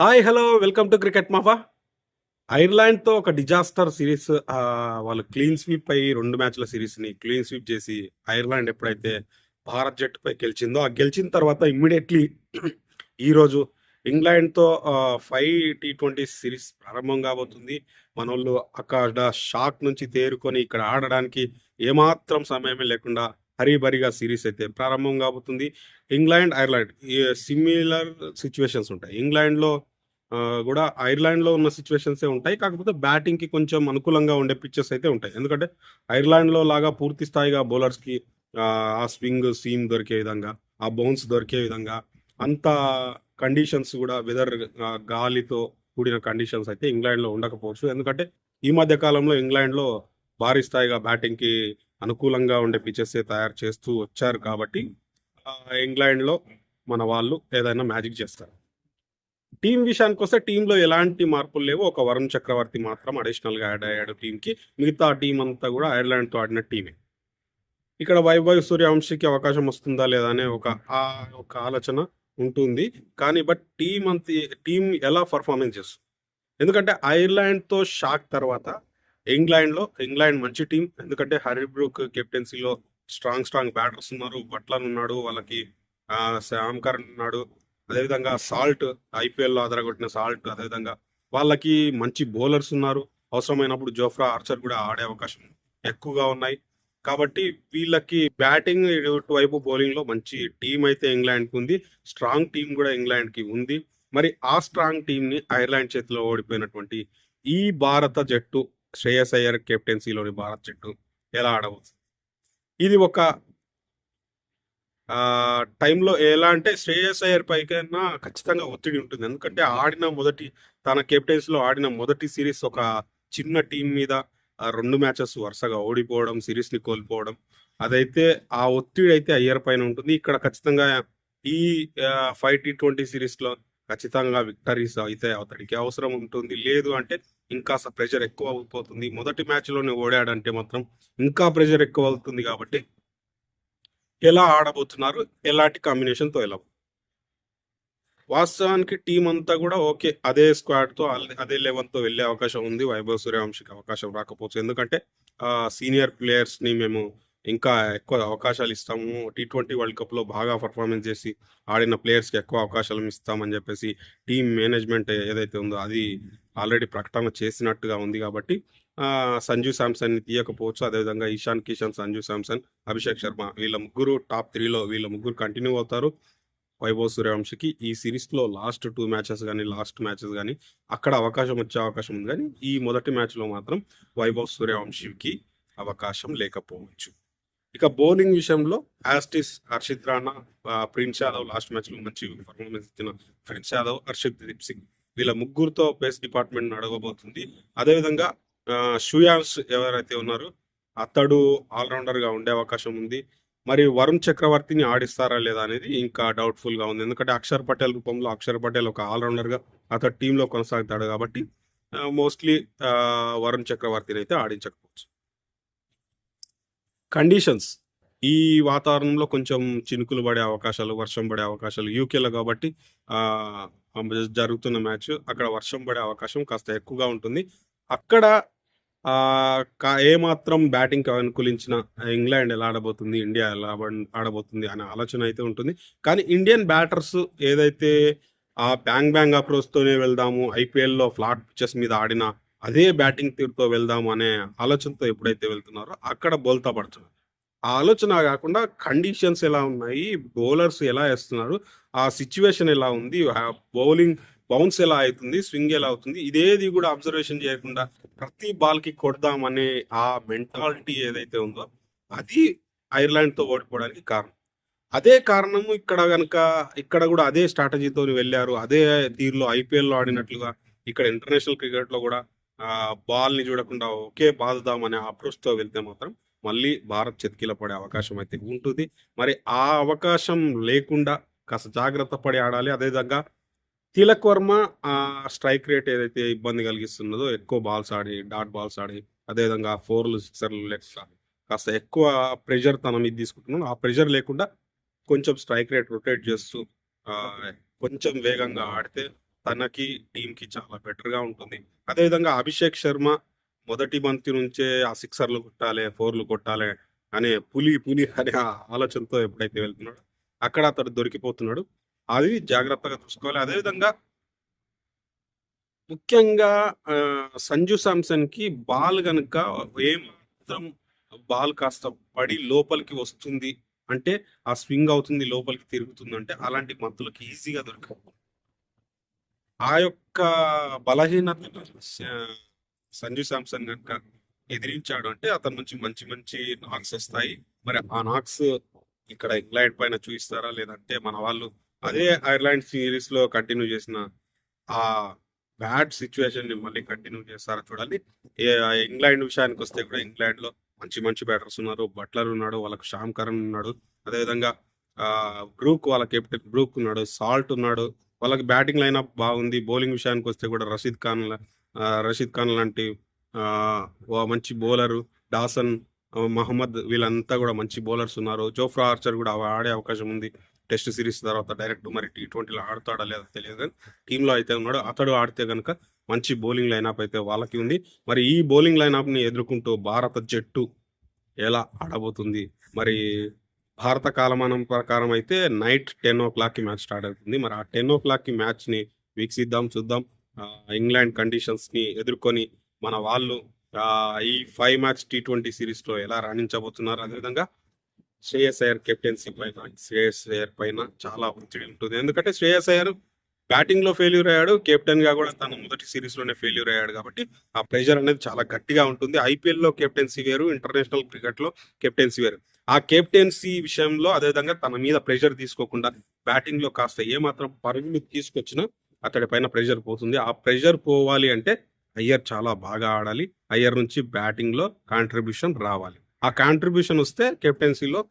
Hi! Hello! Welcome to cricket మాఫా. ఐర్లాండ్‌తో ఒక డిజాస్టర్ సిరీస్ వాళ్ళు క్లీన్ స్వీప్ అయ్యి 2 మ్యాచ్‌ల సీరీస్‌ని క్లీన్ స్వీప్ చేసి ఐర్లాండ్ ఎప్పుడైతే భారత్ జట్టుపై గెలిచిందో, ఆ గెలిచిన తర్వాత ఇమ్మీడియేట్‌లీ ఈరోజు ఇంగ్లాండ్‌తో 5 టీ20 సిరీస్ ప్రారంభం కాబోతుంది. మనోళ్ళు అక్కడ షాక్ నుంచి తేరుకొని ఇక్కడ ఆడడానికి ఏమాత్రం సమయమే లేకుండా హరీబరీగా సీరీస్ అయితే ప్రారంభం కాబోతుంది. ఇంగ్లాండ్, ఐర్లాండ్ సిమిలర్ సిట్యుయేషన్స్ ఉంటాయి. ఇంగ్లాండ్‌లో గూడా ఐర్లాండ్‌లో ఉన్న సిట్యుయేషన్సే ఉంటాయి. కాకపోతే బ్యాటింగ్‌కి కొంచెం అనుకూలంగా ఉండే పిచెస్ అయితే ఉంటాయి. ఎందుకంటే ఐర్లాండ్‌లో లాగా పూర్తి స్థాయిగా బౌలర్స్‌కి ఆ స్వింగ్, సీమ్ దొరికే విధంగా, ఆ బౌన్స్ దొరికే విధంగా అంత కండిషన్స్ గూడా గాలితో కూడిన కండిషన్స్ అయితే ఇంగ్లాండ్‌లో ఉండకపోవచ్చు. ఎందుకంటే ఈ మధ్య కాలంలో ఇంగ్లాండ్‌లో భారీ స్థాయిగా బ్యాటింగ్‌కి అనుకూలంగా ఉండే పిచెసే తయారు చేస్తూ వచ్చారు కాబట్టి ఇంగ్లాండ్‌లో మన వాళ్ళు ఏదైనా మ్యాజిక్ చేస్తారు. టీమ్ విషయానికొస్తే టీమ్‌లో ఎలాంటి మార్పులు లేవు. ఒక వరుణ్ చక్రవర్తి మాత్రం అడిషనల్‌గా యాడ్ అయ్యాడు టీమ్‌కి. మిగతా టీమ్ అంతా గూడా ఐర్లాండ్‌తో ఆడిన టీమే. ఇక్కడ వైభవ్ సూర్యవంశీకి అవకాశం వస్తుందా లేదా అనే ఒక ఆలోచన ఉంటుంది. కానీ టీమ్ ఎలా పెర్ఫార్మెన్స్ చేస్తుంది. ఎందుకంటే ఐర్లాండ్‌తో షాక్ తర్వాత ఇంగ్లాండ్ మంచి టీమ్. ఎందుకంటే హరీ బ్రూక్ కెప్టెన్సీలో స్ట్రాంగ్ బ్యాటర్స్ ఉన్నారు. బట్లర్ ఉన్నాడు. వాళ్ళకి శామ్ కరణ్ ఉన్నాడు. అదేవిధంగా సాల్ట్ ఐపీఎల్‌లో అదరగొట్టిన సాల్ట్. అదేవిధంగా వాళ్ళకి మంచి బౌలర్స్ ఉన్నారు. అవసరమైనప్పుడు జోఫ్రా ఆర్చర్ కూడా ఆడే అవకాశం ఎక్కువగా ఉన్నాయి. కాబట్టి వీళ్ళకి బ్యాటింగ్ ఇటువైపు బౌలింగ్‌లో మంచి టీమ్ అయితే ఇంగ్లాండ్‌కి ఉంది. స్ట్రాంగ్ టీమ్ కూడా ఇంగ్లాండ్‌కి ఉంది. మరి ఆ స్ట్రాంగ్ టీమ్‌ని ఐర్లాండ్ చేతిలో ఓడిపోయినటువంటి ఈ భారత జట్టు, శ్రేయస్ అయ్యర్ కెప్టెన్సీలోని భారత జట్టు ఎలా ఆడబోతుంది? ఇది ఒక టైంలో ఎలా అంటే శ్రేయస్ అయ్యర్ పైకన్నా ఖచ్చితంగా ఒత్తిడి ఉంటుంది. ఎందుకంటే తన కెప్టెన్సీలో ఆడిన మొదటి సిరీస్ ఒక చిన్న టీం మీద 2 మ్యాచెస్ వరుసగా ఓడిపోవడం, సిరీస్‌ని కోల్పోవడం. అదైతే ఆ ఒత్తిడి అయితే అయ్యర్ పైన ఉంటుంది. ఇక్కడ ఖచ్చితంగా ఈ 5 టీ20 సిరీస్‌లో ఖచ్చితంగా విక్టరీస్ అయితే అతడికి అవసరం ఉంటుంది. లేదు అంటే ఇంకాస్త ప్రెషర్ ఎక్కువ అవుపోతుంది. మొదటి మ్యాచ్‌లోనే ఓడాడంటే మాత్రం ఇంకా ప్రెషర్ ఎక్కువ అవుతుంది కాబట్టి ఎలా ఆడబోతున్నారు? ఎలాంటి కాంబినేషన్‌తో వాస్తవానికి టీమ్ అంతా గూడా ఓకే. అదే స్క్వాడ్‌తో అదే 11తో వెళ్ళే అవకాశం ఉంది. వైభవ్ సూర్యవంశీకి అవకాశం రాకపోవచ్చు. ఎందుకంటే సీనియర్ ప్లేయర్స్‌ని మేము ఇంకా ఎక్కువ అవకాశాలు ఇస్తాము. టీ20 వరల్డ్ కప్‌లో బాగా పెర్ఫార్మెన్స్ చేసి ఆడిన ప్లేయర్స్‌కి ఎక్కువ అవకాశాలు ఇస్తామని చెప్పేసి టీమ్ మేనేజ్‌మెంట్ ఏదైతే ఉందో అది ఆల్రెడీ ప్రకటన చేసినట్టుగా ఉంది కాబట్టి సంజు శాంసన్‌ని తీయకపోవచ్చు. అదేవిధంగా ఇషాన్ కిషన్, సంజు శాంసన్, అభిషేక్ శర్మ వీళ్ళ ముగ్గురు టాప్ 3లో వీళ్ళ ముగ్గురు కంటిన్యూ అవుతారు. వైభవ్ సూర్యవంశీకి ఈ సిరీస్‌లో లాస్ట్ 2 మ్యాచెస్ గాని, లాస్ట్ మ్యాచెస్ గాని అక్కడ అవకాశం వచ్చే అవకాశం ఉంది గానీ, ఈ మొదటి మ్యాచ్‌లో మాత్రం వైభవ్ సూర్యవంశీకి అవకాశం లేకపోవచ్చు. ఇక బౌలింగ్ విషయంలో యాస్టిస్ హర్షిత్ రాణా, ప్రిన్స్ యాదవ్ లాస్ట్ మ్యాచ్‌లో మంచి పెర్ఫార్మెన్స్ ఇచ్చిన ప్రిన్స్ యాదవ్, హర్షదీప్ సింగ్ వీళ్ళ ముగ్గురితో పేస్ డిపార్ట్‌మెంట్ నడవబోతుంది. అదేవిధంగా షూయాన్స్ ఎవరైతే ఉన్నారో అతడు ఆల్‌రౌండర్‌గా ఉండే అవకాశం ఉంది. మరి వరుణ్ చక్రవర్తిని ఆడిస్తారా లేదా అనేది ఇంకా డౌట్‌ఫుల్‌గా ఉంది. ఎందుకంటే అక్షర్ పటేల్ రూపంలో అక్షర్ పటేల్ ఒక ఆల్‌రౌండర్‌గా అతడు టీమ్‌లో కొనసాగుతాడు కాబట్టి మోస్ట్‌లీ వరుణ్ చక్రవర్తిని అయితే ఆడించకపోవచ్చు. కండిషన్స్ ఈ వాతావరణంలో కొంచెం చినుకులు పడే అవకాశాలు, వర్షం పడే అవకాశాలు యూకేలో కాబట్టి ఆహ్, జరుగుతున్న మ్యాచ్ అక్కడ వర్షం పడే అవకాశం కాస్త ఎక్కువగా ఉంటుంది. అక్కడ ఏమాత్రం బ్యాటింగ్‌కి అనుకూలించిన ఇంగ్లాండ్ ఎలా ఆడబోతుంది, ఇండియా ఎలా ఆడబోతుంది అనే ఆలోచన అయితే ఉంటుంది. కానీ ఇండియన్ బ్యాటర్స్ ఏదైతే బ్యాంగ్ అప్రోచ్‌తోనే వెళ్దాము, ఐపీఎల్‌లో ఫ్లాట్ పిచెస్ మీద ఆడిన అదే బ్యాటింగ్ తీరుతో వెళ్దాము అనే ఆలోచనతో ఎప్పుడైతే వెళ్తున్నారో అక్కడ బోల్తా పడుతున్నారు. ఆ ఆలోచన గాకుండా కండిషన్స్ ఎలా ఉన్నాయి, బౌలర్స్ ఎలా ఏస్తున్నారు, ఆ సిట్యుయేషన్ ఎలా ఉంది, బౌలింగ్ బౌన్స్ ఎలా అయితుంది, స్వింగ్ ఎలా అవుతుంది, ఇదేది గూడా అబ్జర్వేషన్ జేయకుండా ప్రతి బాల్‌కి కొడదామనే ఆ మెంటాలిటీ ఏదైతే ఉందో, అది ఐర్లాండ్‌తో ఓడిపోవడానికి కారణం. అదే కారణము ఇక్కడ గూడా అదే స్ట్రాటజీతోని వెళ్లారు. అదే తీరులో ఐపీఎల్‌లో ఆడినట్లుగా ఇక్కడ ఇంటర్నేషనల్ క్రికెట్‌లో గూడా బాల్‌ని చూడకుండా ఒకే బాదుదామనే అప్రోచ్‌తో వెళ్తే మాత్రం మళ్ళీ భారత్ చతికిల పడే అవకాశం అయితే ఉంటుంది. మరి ఆ అవకాశం లేకుండా కాస్త జాగ్రత్త పడి ఆడాలి. అదేవిధంగా తిలక్ వర్మ స్ట్రైక్ రేట్ ఏదైతే ఇబ్బంది కలిగిస్తున్నదో ఎక్కువ బాల్స్ ఆడి, డాట్ బాల్స్ ఆడి, అదేవిధంగా 4లు, 6లు కాస్త ఎక్కువ ప్రెషర్ తన మీద తీసుకుంటున్నాడు. ఆ ప్రెషర్ లేకుండా కొంచెం స్ట్రైక్ రేట్ రొటేట్ చేస్తూ ఆహ్, కొంచెం వేగంగా ఆడితే తనకి, టీమ్‌కి చాలా బెటర్‌గా ఉంటుంది. అదేవిధంగా అభిషేక్ శర్మ మొదటి బంతి నుంచే ఆ సిక్సర్‌లు కొట్టాలి, ఫోర్‌లు కొట్టాలి అనే పులి అనే ఆలోచనతో ఎప్పుడైతే వెళ్తున్నాడో, అక్కడ అతడు దొరికిపోతున్నాడు. అది జాగ్రత్తగా చూసుకోవాలి. అదేవిధంగా ముఖ్యంగా సంజు శాంసన్‌కి బాల్ గనక ఏమాత్రం బాల్ కాస్త పడి లోపలికి వస్తుంది అంటే, ఆ స్వింగ్ అవుతుంది, లోపలికి తిరుగుతుందంటే, అలాంటి బంతులకు ఈజీగా దొరకవు. ఆ యొక్క బలహీనతను సంజు శాంసన్ గనుక ఎదిరించాడు అంటే, అతని నుంచి మంచి మంచి నాక్స్ వస్తాయి. మరి ఆ నాక్స్ ఇక్కడ ఇంగ్లాండ్ పైన చూయిస్తారా? లేదంటే మన వాళ్ళు అదే ఐర్లాండ్ సీరీస్‌లో కంటిన్యూ చేసిన ఆ బ్యాడ్ సిట్యుయేషన్‌ని మళ్ళీ కంటిన్యూ చేస్తారా చూడాలి. ఇంగ్లాండ్ విషయానికొస్తే కూడా ఇంగ్లాండ్‌లో మంచి మంచి బ్యాటర్స్ ఉన్నారు. బట్లర్ ఉన్నాడు. వాళ్ళకి షామ్ కరణ్ ఉన్నాడు. అదేవిధంగా బ్రూక్ వాళ్ళ కెప్టెన్ బ్రూక్ ఉన్నాడు. సాల్ట్ ఉన్నాడు. వాళ్ళకి బ్యాటింగ్ లైనప్ బాగుంది. బౌలింగ్ విషయానికొస్తే కూడా రషీద్ ఖాన్ లాంటి మంచి బౌలరు, డాసన్, మహమ్మద్ వీళ్ళంతా కూడా మంచి బౌలర్స్ ఉన్నారు. జోఫ్రా ఆర్చర్ కూడా ఆడే అవకాశం ఉంది. టెస్ట్ సిరీస్ తర్వాత డైరెక్ట్ మరి టీ20లో ఆడతాడా లేదా తెలియదు కానీ టీంలో అయితే ఉన్నాడు. అతడు ఆడితే కనుక మంచి బౌలింగ్ లైనప్ అయితే వాళ్ళకి ఉంది. మరి ఈ బౌలింగ్ లైనప్ని ఎదుర్కొంటూ భారత జట్టు ఎలా ఆడబోతుంది? మరి భారత కాలమానం ప్రకారం అయితే నైట్ 10:00కి మ్యాచ్ స్టార్ట్ అవుతుంది. మరి ఆ 10:00కి మ్యాచ్‌ని వీక్షిద్దాం, చూద్దాం. ఇంగ్లాండ్ కండిషన్స్‌ని ఎదుర్కొని మన వాళ్ళు ఈ 5 మ్యాచ్ టీ20 సిరీస్‌లో ఎలా రాణించబోతున్నారు? అదేవిధంగా శ్రేయస్ అయ్యర్ పైన చాలా ఒత్తిడి ఉంటుంది. ఎందుకంటే శ్రేయస్ అయ్యర్ బ్యాటింగ్‌లో ఫెయిల్యూర్ అయ్యాడు. కెప్టెన్‌గా కూడా తన మొదటి సిరీస్‌లోనే ఫెయిల్యూర్ అయ్యాడు కాబట్టి ఆ ప్రెషర్ అనేది చాలా గట్టిగా ఉంటుంది. ఐపీఎల్‌లో కెప్టెన్సీ వేరు, ఇంటర్నేషనల్ క్రికెట్‌లో కెప్టెన్సీ వేరు. ఆ కెప్టెన్సీ విషయంలో అదేవిధంగా తన మీద ప్రెషర్ తీసుకోకుండా బ్యాటింగ్‌లో కాస్త ఏమాత్రం పరుగులు తీసుకొచ్చినా అతడి పైన ప్రెషర్ పోతుంది. ఆ ప్రెషర్ పోవాలి అంటే అయ్యర్ చాలా బాగా ఆడాలి. అయ్యర్ నుంచి బ్యాటింగ్‌లో కాంట్రిబ్యూషన్ రావాలి. ఆ కాంట్రిబ్యూషన్ వస్తే కెప్టెన్సీలో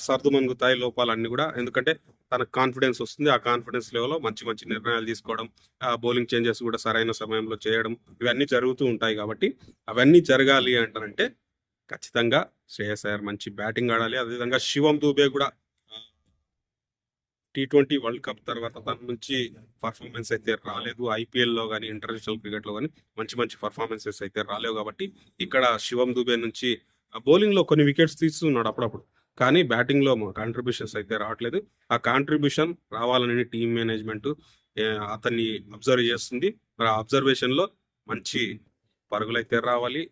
సర్దుమణుగుతాయి లోపాలన్నీ కూడా. ఎందుకంటే తనకు కాన్ఫిడెన్స్ వస్తుంది. ఆ కాన్ఫిడెన్స్ లెవెల్‌లో మంచి మంచి నిర్ణయాలు తీసుకోవడం, బౌలింగ్ చేంజెస్ కూడా సరైన సమయంలో చేయడం ఇవన్నీ జరుగుతూ ఉంటాయి కాబట్టి అవన్నీ జరగాలి అంటారంటే ఖచ్చితంగా శ్రేయస్ అయ్యర్ మంచి బ్యాటింగ్ ఆడాలి. అదేవిధంగా శివం దూబే కూడా టీ20 వరల్డ్ కప్ తర్వాత తన నుంచి పర్ఫార్మెన్స్ అయితే రాలేదు. ఐపీఎల్‌లో గాని, ఇంటర్నేషనల్ క్రికెట్‌లో గాని మంచి మంచి పర్ఫార్మెన్సెస్ అయితే రాలేవు కాబట్టి ఇక్కడ శివం దూబే నుంచి బౌలింగ్‌లో కొన్ని వికెట్స్ తీస్తున్నాడు అప్పుడప్పుడు. కానీ బ్యాటింగ్‌లో కాంట్రిబ్యూషన్స్ అయితే రావట్లేదు. ఆ కాంట్రిబ్యూషన్ రావాలని టీమ్ మేనేజ్మెంట్ అతన్ని అబ్జర్వ్ చేస్తుంది. మరి ఆ అబ్జర్వేషన్‌లో మంచి పరుగులైతే రావాలి.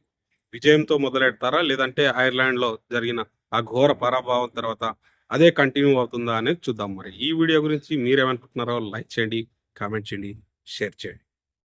విజయంతో మొదలెడతారా? లేదంటే ఐర్లాండ్‌లో జరిగిన ఆ ఘోర పరాభవం తర్వాత అదే కంటిన్యూ అవుతుందా అనేది చూద్దాం మరి. ఈ వీడియో గురించి మీరేమనుకుంటున్నారో లైక్ చేయండి, కామెంట్ చేయండి, షేర్ చేయండి.